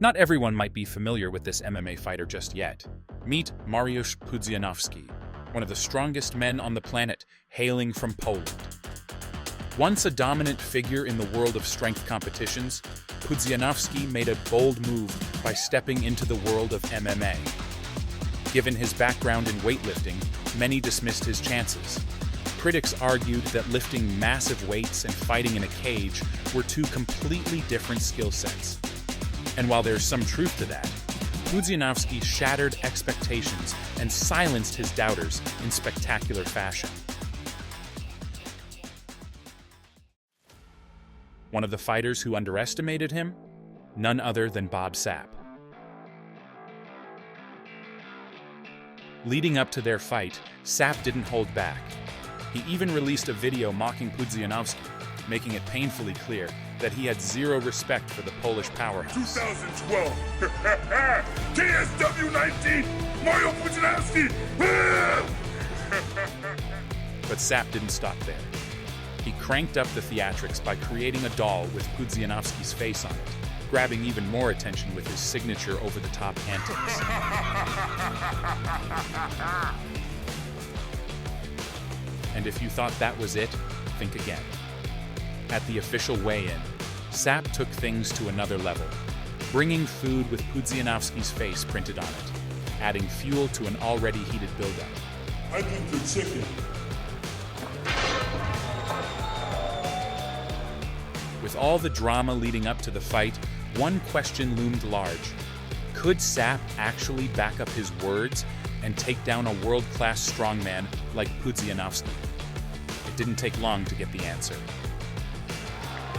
Not everyone might be familiar with this MMA fighter just yet. Meet Mariusz Pudzianowski, one of the strongest men on the planet, hailing from Poland. Once a dominant figure in the world of strength competitions, Pudzianowski made a bold move by stepping into the world of MMA. Given his background in weightlifting, many dismissed his chances. Critics argued that lifting massive weights and fighting in a cage were two completely different skill sets. And while there's some truth to that, Pudzianowski shattered expectations and silenced his doubters in spectacular fashion. One of the fighters who underestimated him? None other than Bob Sapp. Leading up to their fight, Sapp didn't hold back. He even released a video mocking Pudzianowski, making it painfully clear that he had zero respect for the Polish powerhouse. 2012! KSW 19! Mario Pudzianowski! But Sapp didn't stop there. He cranked up the theatrics by creating a doll with Pudzianowski's face on it, grabbing even more attention with his signature over-the-top antics. And if you thought that was it, think again. At the official weigh-in, Sapp took things to another level, bringing food with Pudzianowski's face printed on it, adding fuel to an already heated build-up. I think the chicken. With all the drama leading up to the fight, one question loomed large. Could Sapp actually back up his words and take down a world-class strongman like Pudzianowski? It didn't take long to get the answer.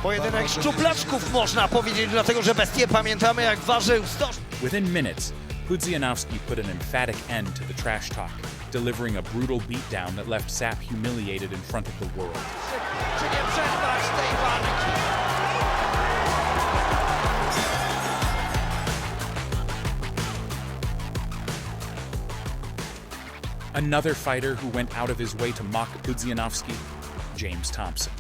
Pojedynek szczuplaczków można powiedzieć, dlatego że bestię pamiętamy jak ważył 100. Within minutes, Pudzianowski put an emphatic end to the trash talk, delivering a brutal beatdown that left Sapp humiliated in front of the world. Czy nie przerwać tej walki? Another fighter who went out of his way to mock Pudzianowski, James Thompson.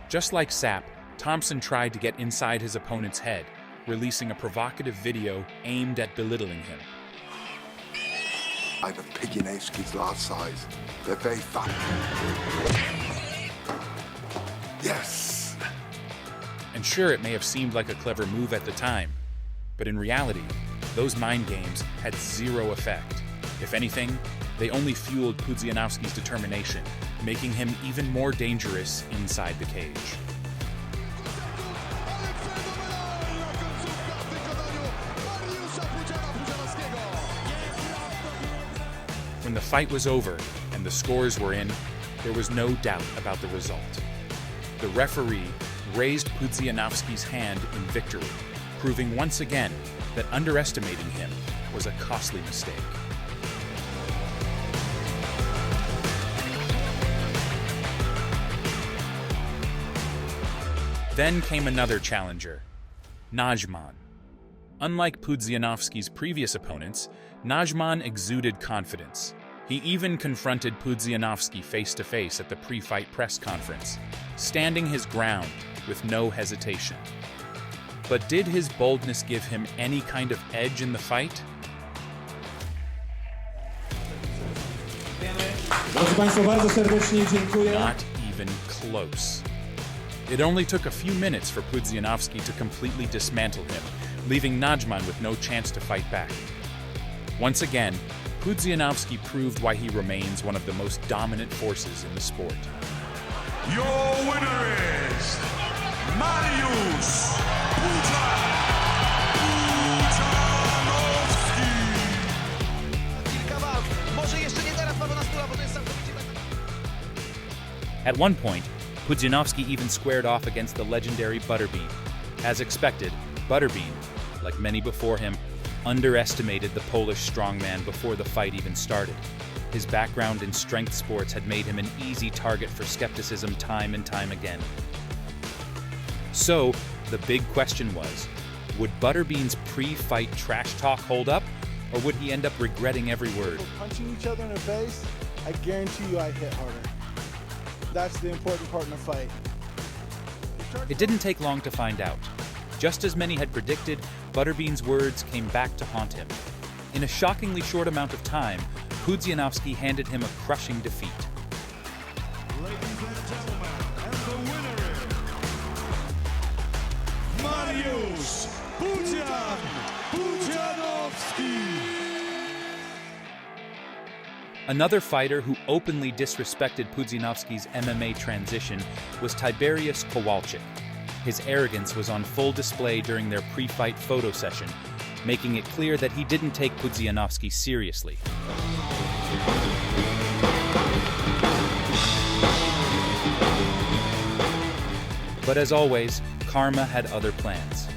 Just like Sapp, Thompson tried to get inside his opponent's head, releasing a provocative video aimed at belittling him. I have a Pudzianowski's large size. They're very fat. Yes! And sure, it may have seemed like a clever move at the time, but in reality, those mind games had zero effect. If anything, they only fueled Pudzianowski's determination, making him even more dangerous inside the cage. When the fight was over and the scores were in, there was no doubt about the result. The referee raised Pudzianowski's hand in victory, proving once again that underestimating him was a costly mistake. Then came another challenger, Najman. Unlike Pudzianowski's previous opponents, Najman exuded confidence. He even confronted Pudzianowski face-to-face at the pre-fight press conference, standing his ground with no hesitation. But did his boldness give him any kind of edge in the fight? Not even close. It only took a few minutes for Pudzianowski to completely dismantle him, leaving Najman with no chance to fight back. Once again, Pudzianowski proved why he remains one of the most dominant forces in the sport. Your winner is Mariusz At one point, Pudzianowski even squared off against the legendary Butterbean. As expected, Butterbean, like many before him, underestimated the Polish strongman before the fight even started. His background in strength sports had made him an easy target for skepticism time and time again. So, the big question was, would Butterbean's pre-fight trash talk hold up, or would he end up regretting every word? Punching each other in the face, I guarantee you I hit harder. That's the important part in a fight. It didn't take long to find out. Just as many had predicted, Butterbean's words came back to haunt him. In a shockingly short amount of time, Pudzianowski handed him a crushing defeat. Ladies and gentlemen, and the winner is Mariusz Pudzianowski. Another fighter who openly disrespected Pudzianowski's MMA transition was Tiberius Kowalczyk. His arrogance was on full display during their pre-fight photo session, making it clear that he didn't take Pudzianowski seriously. But as always, karma had other plans.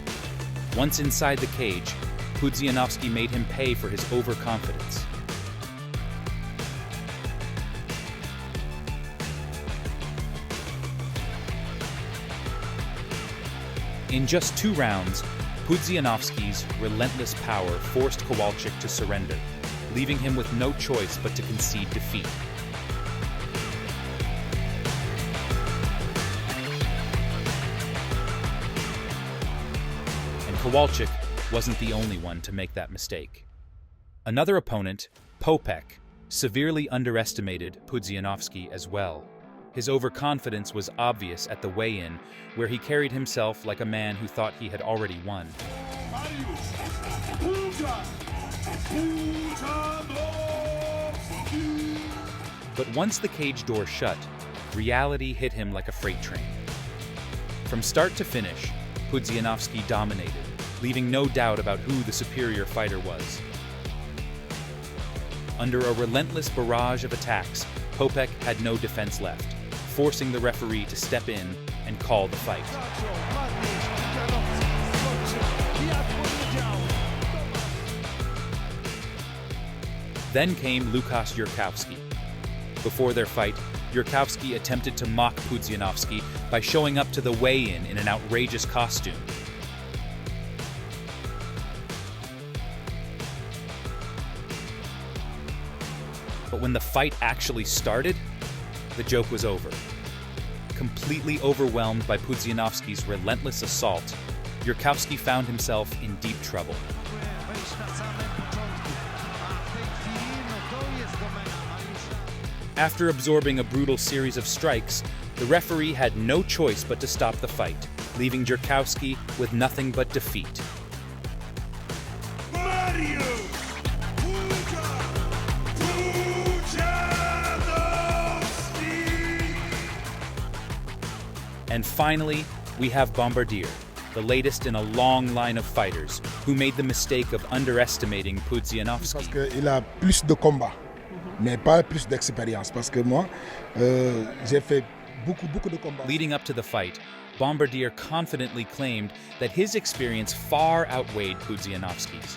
Once inside the cage, Pudzianowski made him pay for his overconfidence. In just 2 rounds, Pudzianowski's relentless power forced Kowalczyk to surrender, leaving him with no choice but to concede defeat. And Kowalczyk wasn't the only one to make that mistake. Another opponent, Popek, severely underestimated Pudzianowski as well. His overconfidence was obvious at the weigh-in, where he carried himself like a man who thought he had already won. But once the cage door shut, reality hit him like a freight train. From start to finish, Pudzianowski dominated, leaving no doubt about who the superior fighter was. Under a relentless barrage of attacks, Popek had no defense left, forcing the referee to step in and call the fight. Then came Łukasz Jurkowski. Before their fight, Jurkowski attempted to mock Pudzianowski by showing up to the weigh-in in an outrageous costume. But when the fight actually started, the joke was over. Completely overwhelmed by Pudzianowski's relentless assault, Jurkowski found himself in deep trouble. After absorbing a brutal series of strikes, the referee had no choice but to stop the fight, leaving Jurkowski with nothing but defeat. And finally, we have Bombardier, the latest in a long line of fighters who made the mistake of underestimating Pudzianowski. Parce qu'il a plus de combats, mais pas plus d'expérience. Parce que moi, j'ai fait beaucoup de combats. Leading up to the fight, Bombardier confidently claimed that his experience far outweighed Pudzianowski's.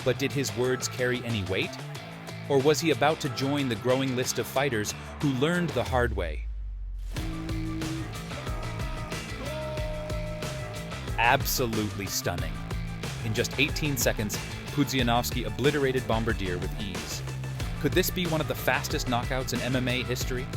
But did his words carry any weight? Or was he about to join the growing list of fighters who learned the hard way? Absolutely stunning. In just 18 seconds, Pudzianowski obliterated Bombardier with ease. Could this be one of the fastest knockouts in MMA history?